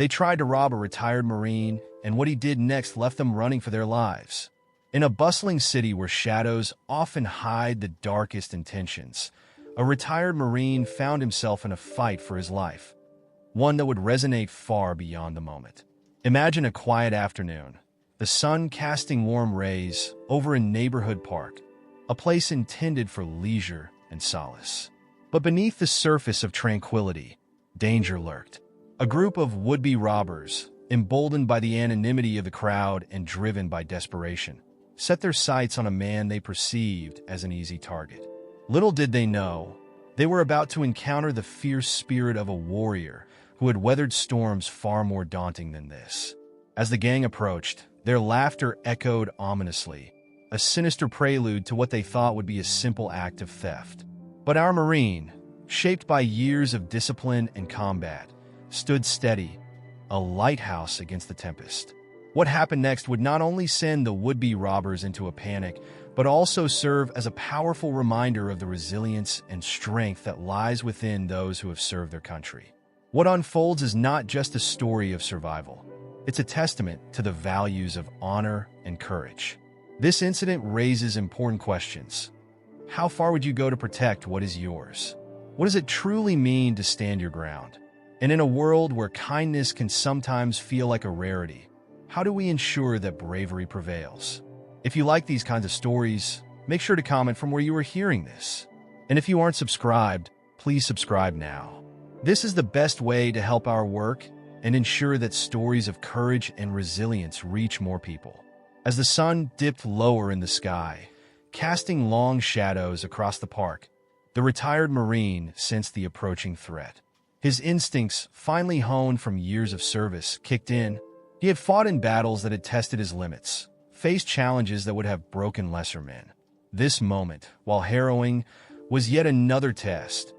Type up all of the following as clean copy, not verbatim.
They tried to rob a retired Marine, and what he did next left them running for their lives. In a bustling city where shadows often hide the darkest intentions, a retired Marine found himself in a fight for his life, one that would resonate far beyond the moment. Imagine a quiet afternoon, the sun casting warm rays over a neighborhood park, a place intended for leisure and solace. But beneath the surface of tranquility, danger lurked. A group of would-be robbers, emboldened by the anonymity of the crowd and driven by desperation, set their sights on a man they perceived as an easy target. Little did they know, they were about to encounter the fierce spirit of a warrior who had weathered storms far more daunting than this. As the gang approached, their laughter echoed ominously, a sinister prelude to what they thought would be a simple act of theft. But our Marine, shaped by years of discipline and combat, stood steady, a lighthouse against the tempest. What happened next would not only send the would-be robbers into a panic, but also serve as a powerful reminder of the resilience and strength that lies within those who have served their country. What unfolds is not just a story of survival. It's a testament to the values of honor and courage. This incident raises important questions. How far would you go to protect what is yours? What does it truly mean to stand your ground? And in a world where kindness can sometimes feel like a rarity, how do we ensure that bravery prevails? If you like these kinds of stories, make sure to comment from where you are hearing this. And if you aren't subscribed, please subscribe now. This is the best way to help our work and ensure that stories of courage and resilience reach more people. As the sun dipped lower in the sky, casting long shadows across the park, the retired Marine sensed the approaching threat. His instincts, finely honed from years of service, kicked in. He had fought in battles that had tested his limits, faced challenges that would have broken lesser men. This moment, while harrowing, was yet another test,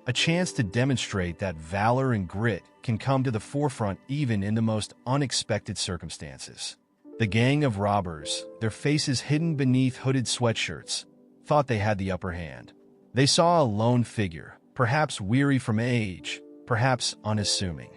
a chance to demonstrate that valor and grit can come to the forefront even in the most unexpected circumstances. The gang of robbers, their faces hidden beneath hooded sweatshirts, thought they had the upper hand. They saw a lone figure, perhaps weary from age, perhaps unassuming.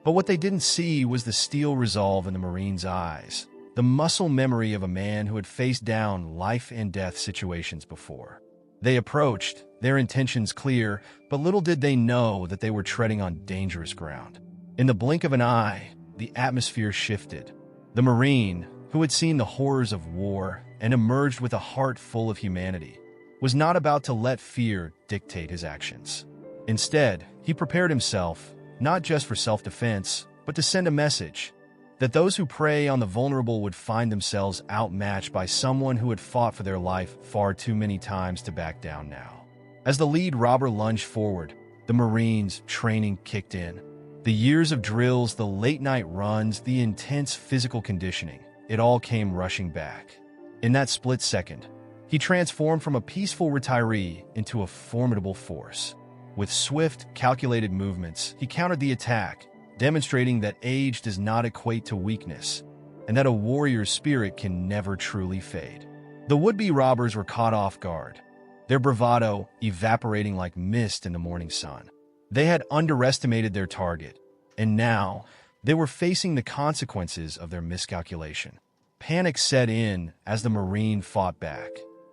But what they didn't see was the steel resolve in the Marine's eyes, the muscle memory of a man who had faced down life-and-death situations before. They approached, their intentions clear, but little did they know that they were treading on dangerous ground. In the blink of an eye, the atmosphere shifted. The Marine, who had seen the horrors of war and emerged with a heart full of humanity, was not about to let fear dictate his actions. Instead, he prepared himself, not just for self-defense, but to send a message that those who prey on the vulnerable would find themselves outmatched by someone who had fought for their life far too many times to back down now. As the lead robber lunged forward, the Marine's training kicked in. The years of drills, the late-night runs, the intense physical conditioning, it all came rushing back. In that split second, he transformed from a peaceful retiree into a formidable force. With swift, calculated movements, he countered the attack, demonstrating that age does not equate to weakness, and that a warrior's spirit can never truly fade. The would-be robbers were caught off guard, their bravado evaporating like mist in the morning sun. They had underestimated their target, and now they were facing the consequences of their miscalculation. Panic set in as the Marine fought back,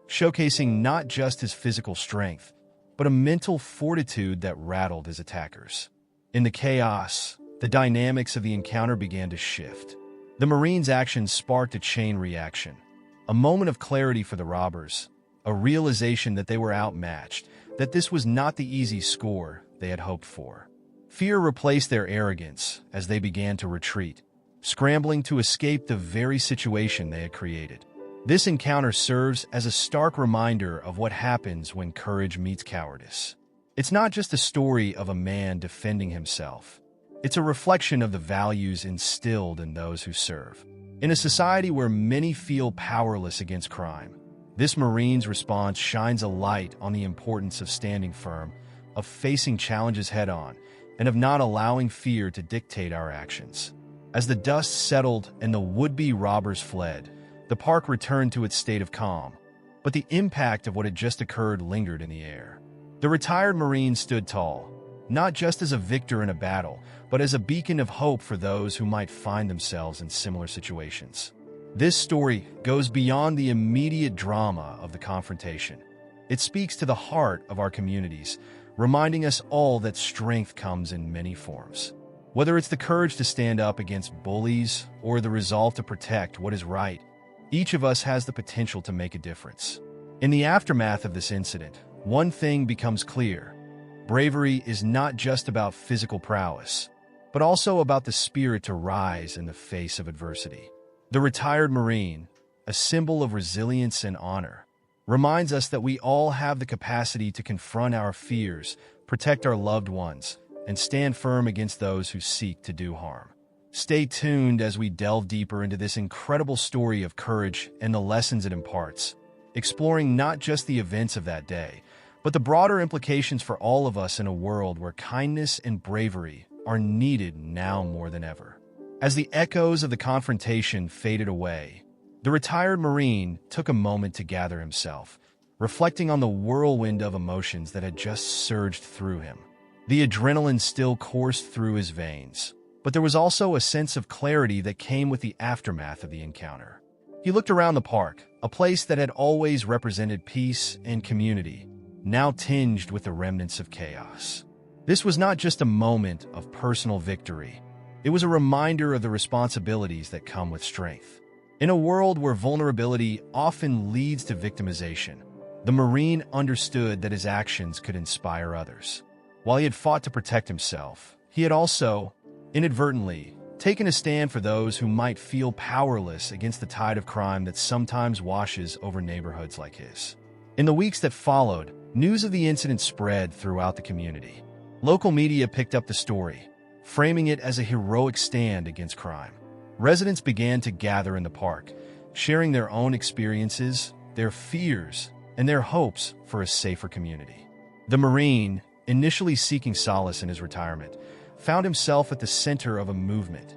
showcasing not just his physical strength, but a mental fortitude that rattled his attackers. In the chaos, the dynamics of the encounter began to shift. The Marine's actions sparked a chain reaction, a moment of clarity for the robbers, a realization that they were outmatched, that this was not the easy score they had hoped for. Fear replaced their arrogance as they began to retreat, scrambling to escape the very situation they had created. This encounter serves as a stark reminder of what happens when courage meets cowardice. It's not just a story of a man defending himself. It's a reflection of the values instilled in those who serve. In a society where many feel powerless against crime, this Marine's response shines a light on the importance of standing firm, of facing challenges head-on, and of not allowing fear to dictate our actions. As the dust settled and the would-be robbers fled, the park returned to its state of calm, but the impact of what had just occurred lingered in the air. The retired Marine stood tall, not just as a victor in a battle, but as a beacon of hope for those who might find themselves in similar situations. This story goes beyond the immediate drama of the confrontation. It speaks to the heart of our communities, reminding us all that strength comes in many forms. Whether it's the courage to stand up against bullies or the resolve to protect what is right, each of us has the potential to make a difference. In the aftermath of this incident, one thing becomes clear. Bravery is not just about physical prowess, but also about the spirit to rise in the face of adversity. The retired Marine, a symbol of resilience and honor, reminds us that we all have the capacity to confront our fears, protect our loved ones, and stand firm against those who seek to do harm. Stay tuned as we delve deeper into this incredible story of courage and the lessons it imparts, exploring not just the events of that day, but the broader implications for all of us in a world where kindness and bravery are needed now more than ever. As the echoes of the confrontation faded away, the retired Marine took a moment to gather himself, reflecting on the whirlwind of emotions that had just surged through him. The adrenaline still coursed through his veins, but there was also a sense of clarity that came with the aftermath of the encounter. He looked around the park, a place that had always represented peace and community, now tinged with the remnants of chaos. This was not just a moment of personal victory. It was a reminder of the responsibilities that come with strength. In a world where vulnerability often leads to victimization, the Marine understood that his actions could inspire others. While he had fought to protect himself, he had also, inadvertently, taken a stand for those who might feel powerless against the tide of crime that sometimes washes over neighborhoods like his. In the weeks that followed, news of the incident spread throughout the community. Local media picked up the story, framing it as a heroic stand against crime. Residents began to gather in the park, sharing their own experiences, their fears, and their hopes for a safer community. The Marine, initially seeking solace in his retirement, found himself at the center of a movement,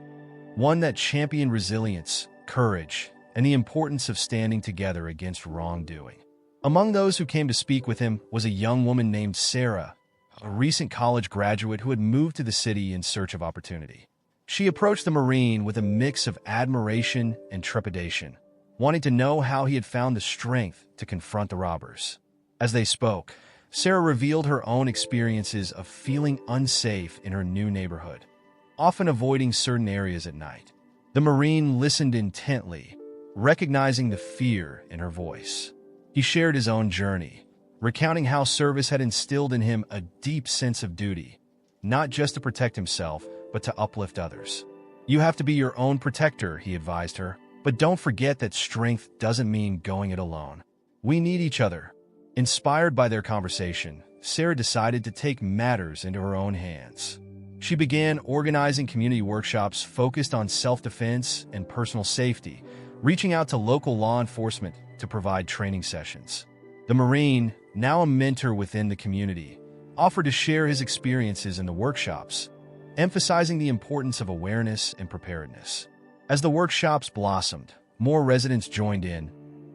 one that championed resilience, courage, and the importance of standing together against wrongdoing. Among those who came to speak with him was a young woman named Sarah, a recent college graduate who had moved to the city in search of opportunity. She approached the Marine with a mix of admiration and trepidation, wanting to know how he had found the strength to confront the robbers. As they spoke, Sarah revealed her own experiences of feeling unsafe in her new neighborhood, often avoiding certain areas at night. The Marine listened intently, recognizing the fear in her voice. He shared his own journey, recounting how service had instilled in him a deep sense of duty, not just to protect himself, but to uplift others. "You have to be your own protector," he advised her, "but don't forget that strength doesn't mean going it alone. We need each other." Inspired by their conversation, Sarah decided to take matters into her own hands. She began organizing community workshops focused on self-defense and personal safety, reaching out to local law enforcement to provide training sessions. The Marine, now a mentor within the community, offered to share his experiences in the workshops, emphasizing the importance of awareness and preparedness. As the workshops blossomed, more residents joined in,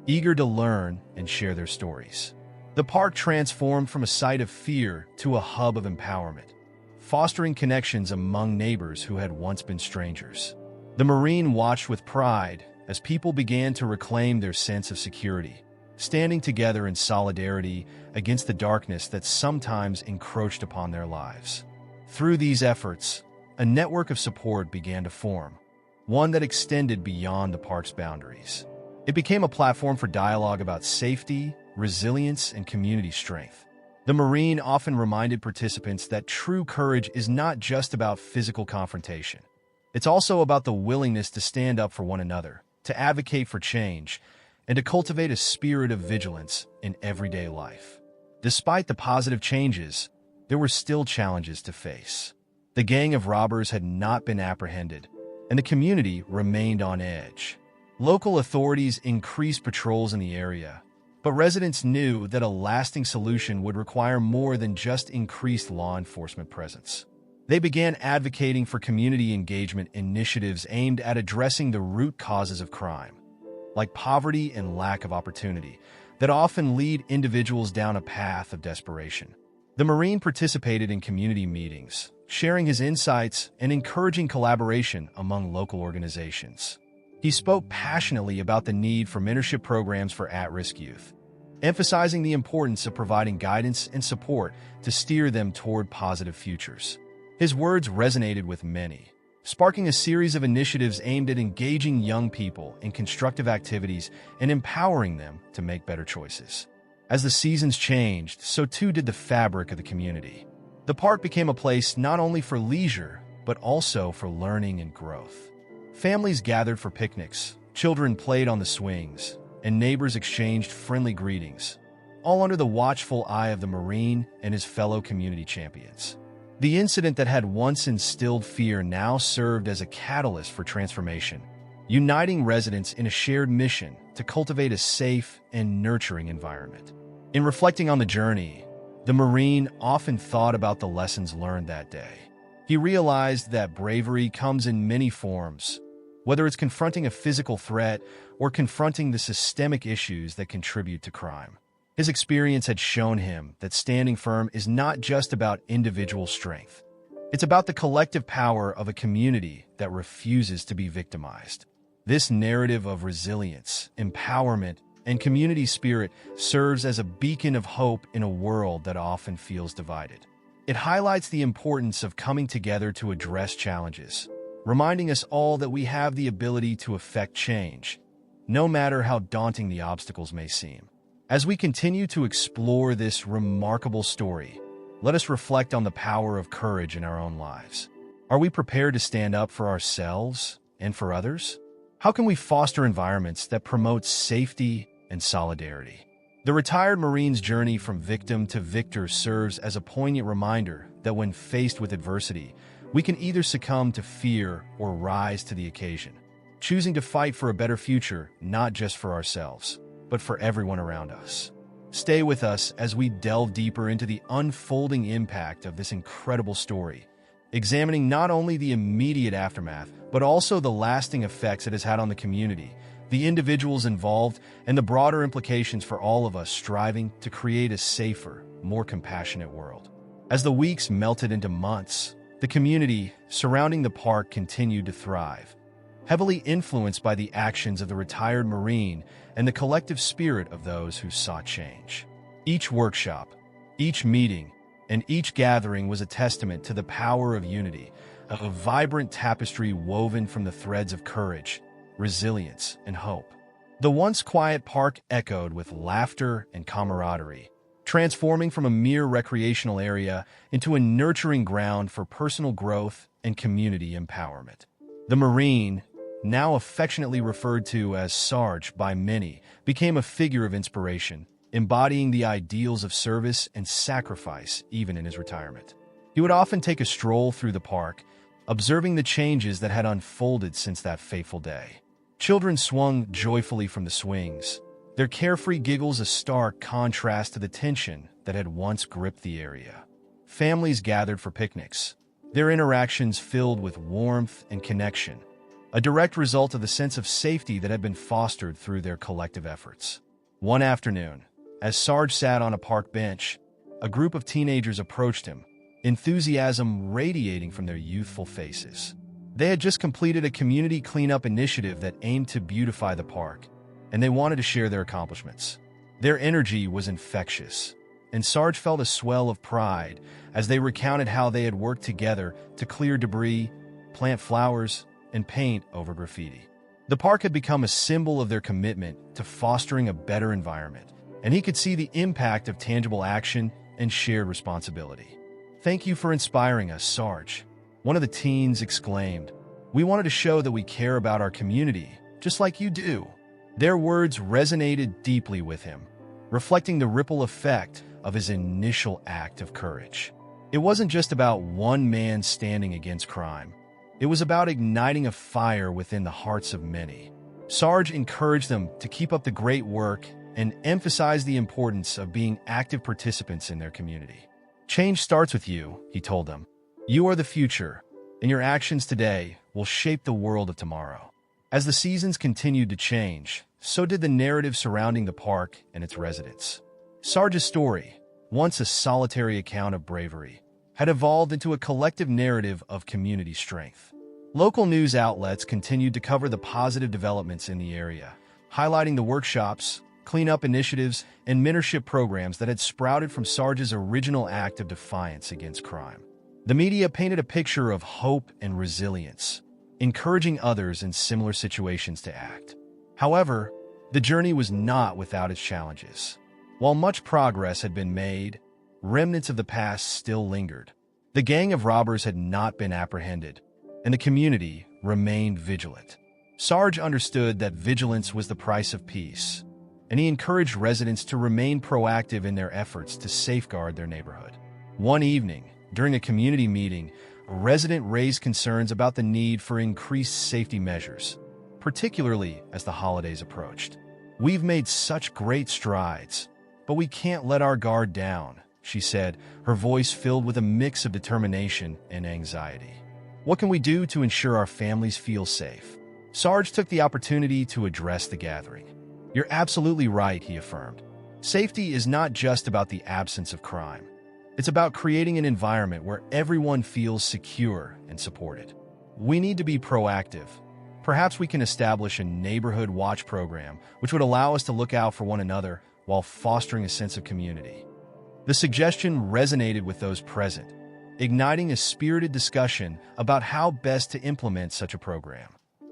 eager to learn and share their stories. The park transformed from a site of fear to a hub of empowerment, fostering connections among neighbors who had once been strangers. The Marine watched with pride as people began to reclaim their sense of security, standing together in solidarity against the darkness that sometimes encroached upon their lives. Through these efforts, a network of support began to form, one that extended beyond the park's boundaries. It became a platform for dialogue about safety, resilience, and community strength. The Marine often reminded participants that true courage is not just about physical confrontation. It's also about the willingness to stand up for one another, to advocate for change, and to cultivate a spirit of vigilance in everyday life. Despite the positive changes, there were still challenges to face. The gang of robbers had not been apprehended, and the community remained on edge. Local authorities increased patrols in the area, but residents knew that a lasting solution would require more than just increased law enforcement presence. They began advocating for community engagement initiatives aimed at addressing the root causes of crime, like poverty and lack of opportunity, that often lead individuals down a path of desperation. The Marine participated in community meetings, sharing his insights and encouraging collaboration among local organizations. He spoke passionately about the need for mentorship programs for at-risk youth, emphasizing the importance of providing guidance and support to steer them toward positive futures. His words resonated with many, sparking a series of initiatives aimed at engaging young people in constructive activities and empowering them to make better choices. As the seasons changed, so too did the fabric of the community. The park became a place not only for leisure, but also for learning and growth. Families gathered for picnics, children played on the swings, and neighbors exchanged friendly greetings, all under the watchful eye of the Marine and his fellow community champions. The incident that had once instilled fear now served as a catalyst for transformation, uniting residents in a shared mission to cultivate a safe and nurturing environment. In reflecting on the journey, the Marine often thought about the lessons learned that day. He realized that bravery comes in many forms, whether it's confronting a physical threat or confronting the systemic issues that contribute to crime. His experience had shown him that standing firm is not just about individual strength. It's about the collective power of a community that refuses to be victimized. This narrative of resilience, empowerment, and community spirit serves as a beacon of hope in a world that often feels divided. It highlights the importance of coming together to address challenges, reminding us all that we have the ability to affect change, no matter how daunting the obstacles may seem. As we continue to explore this remarkable story, let us reflect on the power of courage in our own lives. Are we prepared to stand up for ourselves and for others? How can we foster environments that promote safety and solidarity? The retired Marine's journey from victim to victor serves as a poignant reminder that when faced with adversity, we can either succumb to fear or rise to the occasion, choosing to fight for a better future, not just for ourselves, but for everyone around us. Stay with us as we delve deeper into the unfolding impact of this incredible story, examining not only the immediate aftermath, but also the lasting effects it has had on the community, the individuals involved, and the broader implications for all of us striving to create a safer, more compassionate world. As the weeks melted into months, the community surrounding the park continued to thrive, heavily influenced by the actions of the retired Marine and the collective spirit of those who sought change. Each workshop, each meeting, and each gathering was a testament to the power of unity, a vibrant tapestry woven from the threads of courage, resilience, and hope. The once quiet park echoed with laughter and camaraderie, transforming from a mere recreational area into a nurturing ground for personal growth and community empowerment. The Marine, now affectionately referred to as Sarge by many, became a figure of inspiration, embodying the ideals of service and sacrifice even in his retirement. He would often take a stroll through the park, observing the changes that had unfolded since that fateful day. Children swung joyfully from the swings, their carefree giggles a stark contrast to the tension that had once gripped the area. Families gathered for picnics, their interactions filled with warmth and connection, a direct result of the sense of safety that had been fostered through their collective efforts. One afternoon, as Sarge sat on a park bench, a group of teenagers approached him, enthusiasm radiating from their youthful faces. They had just completed a community cleanup initiative that aimed to beautify the park, and they wanted to share their accomplishments. Their energy was infectious, and Sarge felt a swell of pride as they recounted how they had worked together to clear debris, plant flowers, and paint over graffiti. The park had become a symbol of their commitment to fostering a better environment, and he could see the impact of tangible action and shared responsibility. "Thank you for inspiring us, Sarge," one of the teens exclaimed. "We wanted to show that we care about our community, just like you do." Their words resonated deeply with him, reflecting the ripple effect of his initial act of courage. It wasn't just about one man standing against crime. It was about igniting a fire within the hearts of many. Sarge encouraged them to keep up the great work and emphasized the importance of being active participants in their community. "Change starts with you," he told them. "You are the future, and your actions today will shape the world of tomorrow." As the seasons continued to change, so did the narrative surrounding the park and its residents. Sarge's story, once a solitary account of bravery, had evolved into a collective narrative of community strength. Local news outlets continued to cover the positive developments in the area, highlighting the workshops, cleanup initiatives, and mentorship programs that had sprouted from Sarge's original act of defiance against crime. The media painted a picture of hope and resilience, encouraging others in similar situations to act. However, the journey was not without its challenges. While much progress had been made, remnants of the past still lingered. The gang of robbers had not been apprehended, and the community remained vigilant. Sarge understood that vigilance was the price of peace, and he encouraged residents to remain proactive in their efforts to safeguard their neighborhood. One evening, during a community meeting, a resident raised concerns about the need for increased safety measures, particularly as the holidays approached. "We've made such great strides, but we can't let our guard down," she said, her voice filled with a mix of determination and anxiety. "What can we do to ensure our families feel safe?" Sarge took the opportunity to address the gathering. "You're absolutely right," he affirmed. "Safety is not just about the absence of crime. It's about creating an environment where everyone feels secure and supported. We need to be proactive. Perhaps we can establish a neighborhood watch program which would allow us to look out for one another while fostering a sense of community." The suggestion resonated with those present, igniting a spirited discussion about how best to implement such a program.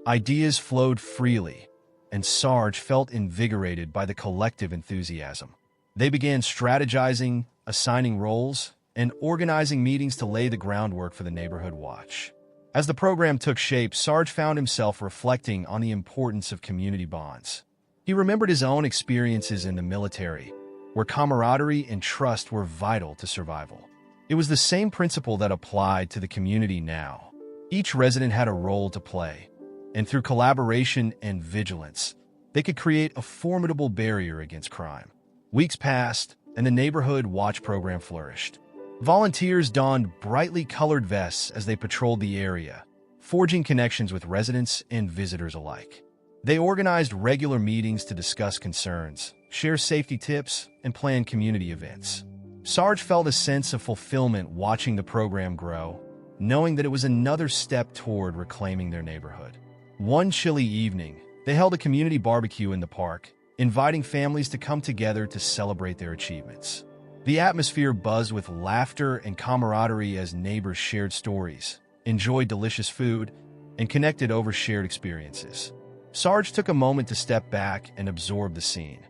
Ideas flowed freely, and Sarge felt invigorated by the collective enthusiasm. They began strategizing, assigning roles, and organizing meetings to lay the groundwork for the neighborhood watch. As the program took shape, Sarge found himself reflecting on the importance of community bonds. He remembered his own experiences in the military, where camaraderie and trust were vital to survival. It was the same principle that applied to the community now. Each resident had a role to play, and through collaboration and vigilance, they could create a formidable barrier against crime. Weeks passed, and the neighborhood watch program flourished. Volunteers donned brightly colored vests as they patrolled the area, forging connections with residents and visitors alike. They organized regular meetings to discuss concerns, share safety tips, and plan community events. Sarge felt a sense of fulfillment watching the program grow, knowing that it was another step toward reclaiming their neighborhood. One chilly evening, they held a community barbecue in the park, inviting families to come together to celebrate their achievements. The atmosphere buzzed with laughter and camaraderie as neighbors shared stories, enjoyed delicious food, and connected over shared experiences. Sarge took a moment to step back and absorb the scene,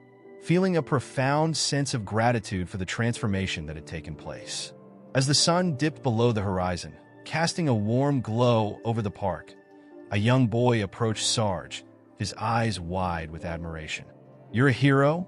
feeling a profound sense of gratitude for the transformation that had taken place. As the sun dipped below the horizon, casting a warm glow over the park, a young boy approached Sarge, his eyes wide with admiration. "You're a hero,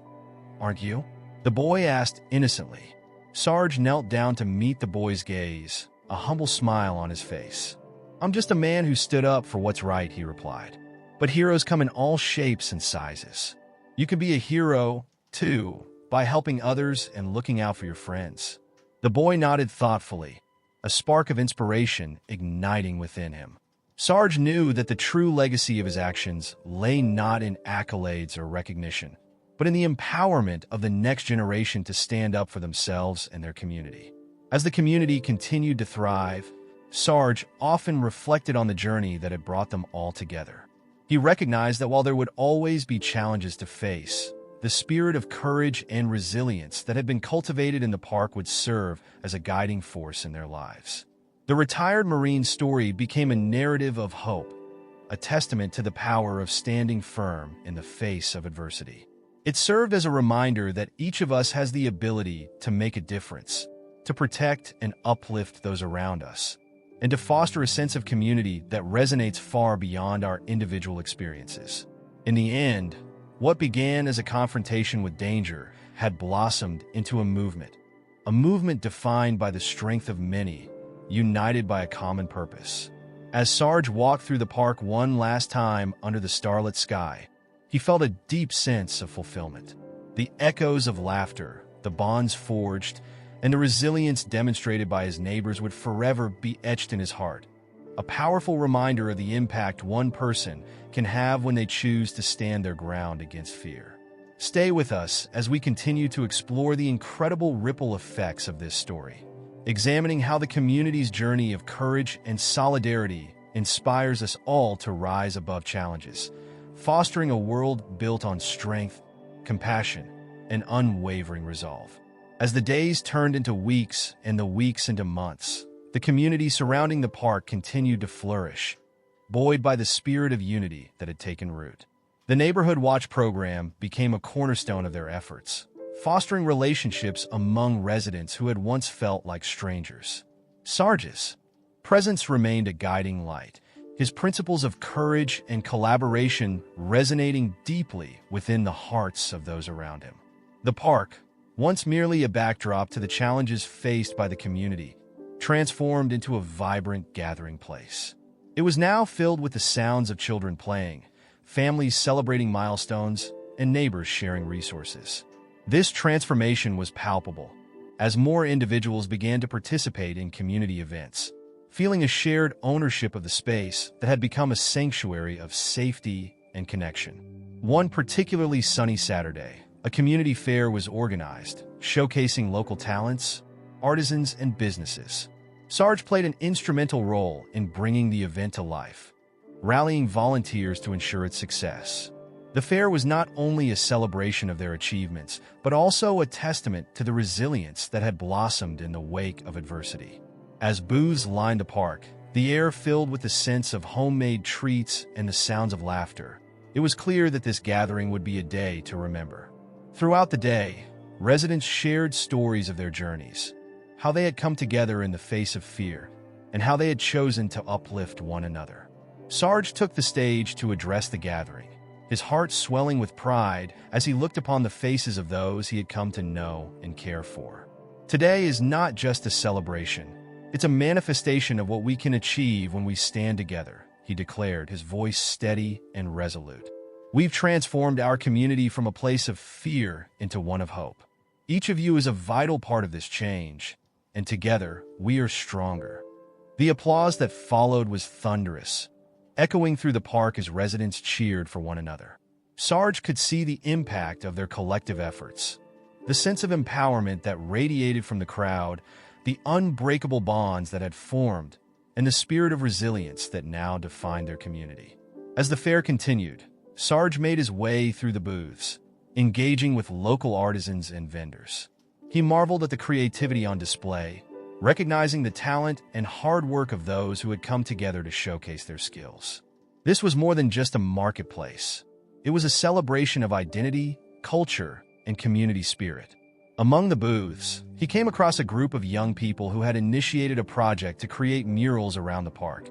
aren't you?" the boy asked innocently. Sarge knelt down to meet the boy's gaze, a humble smile on his face. "I'm just a man who stood up for what's right," he replied. "But heroes come in all shapes and sizes. You can be a hero, too, by helping others and looking out for your friends." The boy nodded thoughtfully, a spark of inspiration igniting within him. Sarge knew that the true legacy of his actions lay not in accolades or recognition, but in the empowerment of the next generation to stand up for themselves and their community. As the community continued to thrive, Sarge often reflected on the journey that had brought them all together. He recognized that while there would always be challenges to face, the spirit of courage and resilience that had been cultivated in the park would serve as a guiding force in their lives. The retired Marine's story became a narrative of hope, a testament to the power of standing firm in the face of adversity. It served as a reminder that each of us has the ability to make a difference, to protect and uplift those around us, and to foster a sense of community that resonates far beyond our individual experiences. In the end, what began as a confrontation with danger had blossomed into a movement defined by the strength of many, united by a common purpose. As Sarge walked through the park one last time under the starlit sky, he felt a deep sense of fulfillment. The echoes of laughter, the bonds forged, and the resilience demonstrated by his neighbors would forever be etched in his heart. A powerful reminder of the impact one person can have when they choose to stand their ground against fear. Stay with us as we continue to explore the incredible ripple effects of this story. examining how the community's journey of courage and solidarity inspires us all to rise above challenges, fostering a world built on strength, compassion, and unwavering resolve. As the days turned into weeks and the weeks into months, the community surrounding the park continued to flourish, buoyed by the spirit of unity that had taken root. The Neighborhood Watch program became a cornerstone of their efforts, fostering relationships among residents who had once felt like strangers. Sarge's presence remained a guiding light, his principles of courage and collaboration resonating deeply within the hearts of those around him. The park, once merely a backdrop to the challenges faced by the community, transformed into a vibrant gathering place. It was now filled with the sounds of children playing, families celebrating milestones, and neighbors sharing resources. This transformation was palpable, as more individuals began to participate in community events, feeling a shared ownership of the space that had become a sanctuary of safety and connection. One particularly sunny Saturday, a community fair was organized, showcasing local talents, artisans, and businesses. Sarge played an instrumental role in bringing the event to life, rallying volunteers to ensure its success. The fair was not only a celebration of their achievements, but also a testament to the resilience that had blossomed in the wake of adversity. As booths lined the park, the air filled with the sense of homemade treats and the sounds of laughter, it was clear that this gathering would be a day to remember. Throughout the day, residents shared stories of their journeys, how they had come together in the face of fear, and how they had chosen to uplift one another. Sarge took the stage to address the gathering, his heart swelling with pride as he looked upon the faces of those he had come to know and care for. Today is not just a celebration, it's a manifestation of what we can achieve when we stand together, he declared, his voice steady and resolute. We've transformed our community from a place of fear into one of hope. Each of you is a vital part of this change, and together we are stronger. The applause that followed was thunderous, echoing through the park as residents cheered for one another. Sarge could see the impact of their collective efforts, the sense of empowerment that radiated from the crowd, the unbreakable bonds that had formed, and the spirit of resilience that now defined their community. As the fair continued, Sarge made his way through the booths, engaging with local artisans and vendors. He marveled at the creativity on display, recognizing the talent and hard work of those who had come together to showcase their skills. This was more than just a marketplace. It was a celebration of identity, culture, and community spirit. Among the booths, he came across a group of young people who had initiated a project to create murals around the park,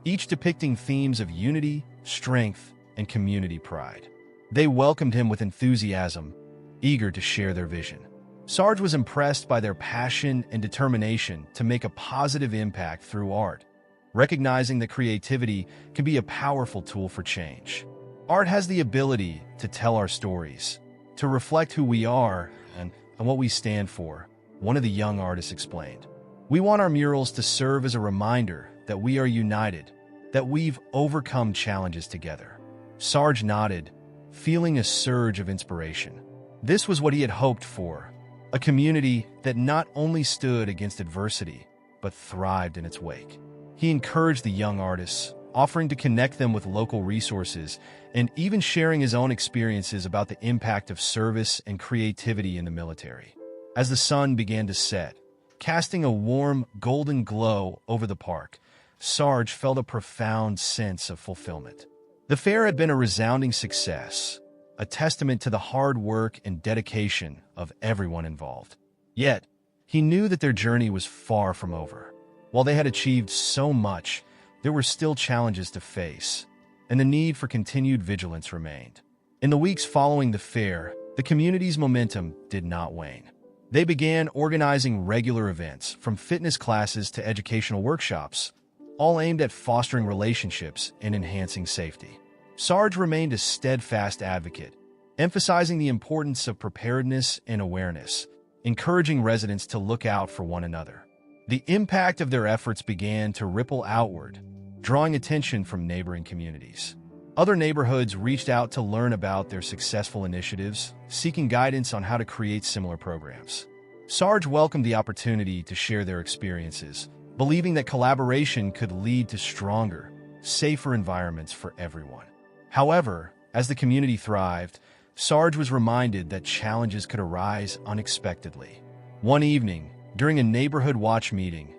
each depicting themes of unity, strength, and community pride. They welcomed him with enthusiasm, eager to share their vision. Sarge was impressed by their passion and determination to make a positive impact through art, recognizing that creativity can be a powerful tool for change. Art has the ability to tell our stories, to reflect who we are and what we stand for, one of the young artists explained. We want our murals to serve as a reminder that we are united, that we've overcome challenges together. Sarge nodded, feeling a surge of inspiration. This was what he had hoped for, a community that not only stood against adversity, but thrived in its wake. He encouraged the young artists, offering to connect them with local resources and even sharing his own experiences about the impact of service and creativity in the military. As the sun began to set, casting a warm, golden glow over the park, Sarge felt a profound sense of fulfillment. The fair had been a resounding success, a testament to the hard work and dedication of everyone involved. Yet, he knew that their journey was far from over. While they had achieved so much, there were still challenges to face, and the need for continued vigilance remained. In the weeks following the fair, the community's momentum did not wane. They began organizing regular events, from fitness classes to educational workshops, all aimed at fostering relationships and enhancing safety. Sarge remained a steadfast advocate, emphasizing the importance of preparedness and awareness, encouraging residents to look out for one another. The impact of their efforts began to ripple outward, drawing attention from neighboring communities. Other neighborhoods reached out to learn about their successful initiatives, seeking guidance on how to create similar programs. Sarge welcomed the opportunity to share their experiences, believing that collaboration could lead to stronger, safer environments for everyone. However, as the community thrived, Sarge was reminded that challenges could arise unexpectedly. One evening, during a neighborhood watch meeting,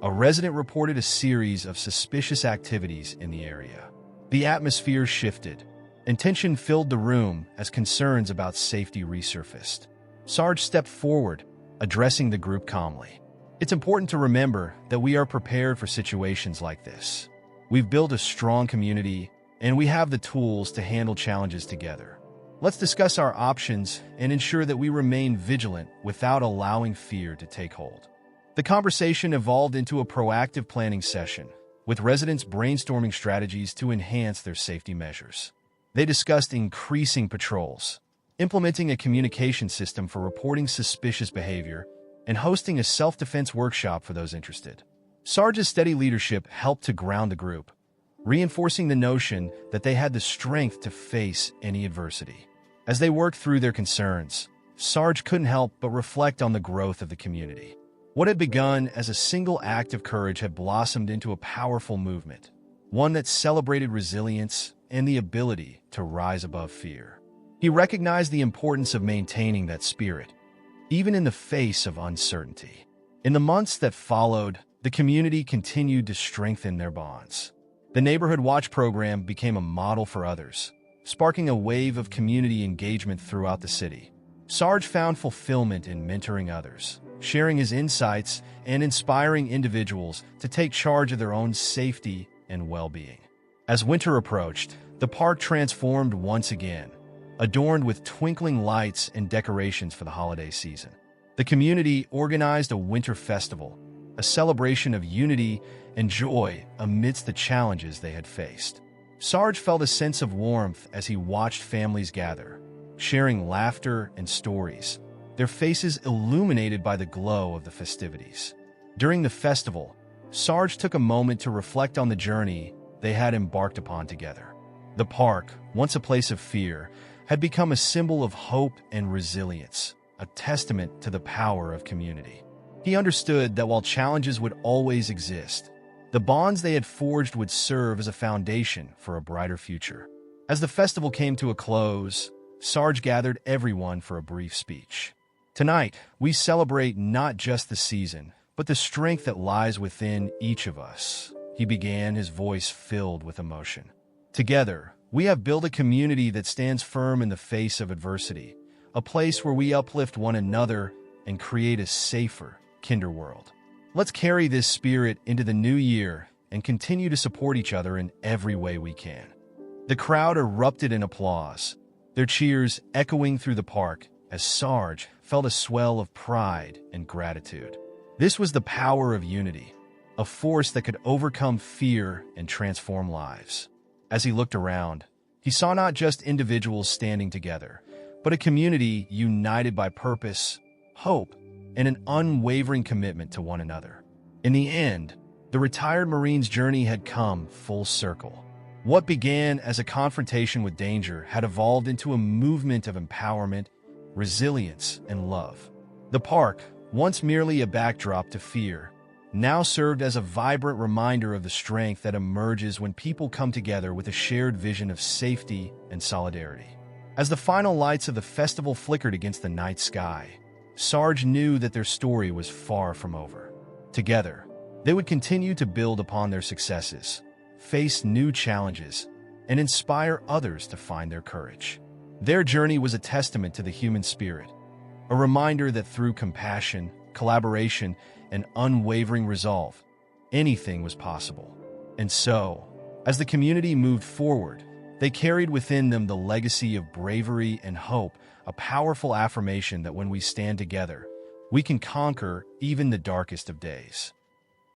a resident reported a series of suspicious activities in the area. The atmosphere shifted, and tension filled the room as concerns about safety resurfaced. Sarge stepped forward, addressing the group calmly. It's important to remember that we are prepared for situations like this. We've built a strong community, and we have the tools to handle challenges together. Let's discuss our options and ensure that we remain vigilant without allowing fear to take hold. The conversation evolved into a proactive planning session, with residents brainstorming strategies to enhance their safety measures. They discussed increasing patrols, implementing a communication system for reporting suspicious behavior, and hosting a self-defense workshop for those interested. Sarge's steady leadership helped to ground the group, reinforcing the notion that they had the strength to face any adversity. As they worked through their concerns, Sarge couldn't help but reflect on the growth of the community. What had begun as a single act of courage had blossomed into a powerful movement, one that celebrated resilience and the ability to rise above fear. He recognized the importance of maintaining that spirit, even in the face of uncertainty. In the months that followed, the community continued to strengthen their bonds. The Neighborhood Watch program became a model for others, sparking a wave of community engagement throughout the city. Sarge found fulfillment in mentoring others, sharing his insights and inspiring individuals to take charge of their own safety and well-being. As winter approached, the park transformed once again, adorned with twinkling lights and decorations for the holiday season. The community organized a winter festival, a celebration of unity and joy amidst the challenges they had faced. Sarge felt a sense of warmth as he watched families gather, sharing laughter and stories, their faces illuminated by the glow of the festivities. During the festival, Sarge took a moment to reflect on the journey they had embarked upon together. The park, once a place of fear, had become a symbol of hope and resilience, a testament to the power of community. He understood that while challenges would always exist, the bonds they had forged would serve as a foundation for a brighter future. As the festival came to a close, Sarge gathered everyone for a brief speech. Tonight, we celebrate not just the season, but the strength that lies within each of us, he began, his voice filled with emotion. Together, we have built a community that stands firm in the face of adversity, a place where we uplift one another and create a safer, kinder world. Let's carry this spirit into the new year and continue to support each other in every way we can. The crowd erupted in applause, their cheers echoing through the park as Sarge felt a swell of pride and gratitude. This was the power of unity, a force that could overcome fear and transform lives. As he looked around, he saw not just individuals standing together, but a community united by purpose, hope, and an unwavering commitment to one another. In the end, the retired Marine's journey had come full circle. What began as a confrontation with danger had evolved into a movement of empowerment, resilience, and love. The park, once merely a backdrop to fear, now served as a vibrant reminder of the strength that emerges when people come together with a shared vision of safety and solidarity. As the final lights of the festival flickered against the night sky, Sarge knew that their story was far from over. Together, they would continue to build upon their successes, face new challenges, and inspire others to find their courage. Their journey was a testament to the human spirit, a reminder that through compassion, collaboration, and unwavering resolve, anything was possible. And so, as the community moved forward, they carried within them the legacy of bravery and hope, a powerful affirmation that when we stand together, we can conquer even the darkest of days.